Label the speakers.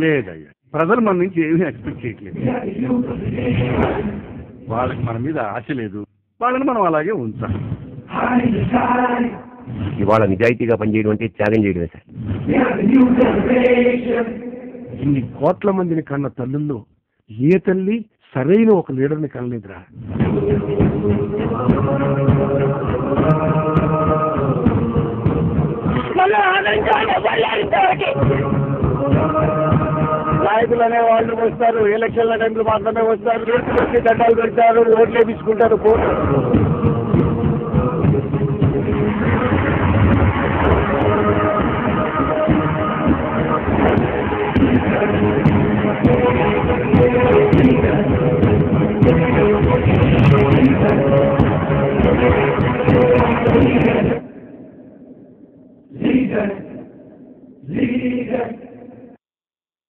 Speaker 1: లేదయ్యా, ప్రజలు మన నుంచి ఏమీ ఎక్స్పెక్ట్ చేయట్లేదు. వాళ్ళకి మన మీద ఆశ లేదు, వాళ్ళని మనం అలాగే ఉంచాలి.
Speaker 2: ఇవాళ నిజాయితీగా పనిచేయడం అంటే త్యాగం చేయడమే సార్.
Speaker 3: ఇన్ని కోట్ల మందిని కన్న తల్లుల్లో ఏ తల్లి సరైన ఒక లీడర్ని కనలేదురా.
Speaker 1: నాయకులు అనే వాళ్ళు వస్తారు, ఎలక్షన్ల టైంలో మాత్రమే వస్తారు, వచ్చి దండాలు పెడతారు, ఓట్లు వేయించుకుంటారు. Leader, leader.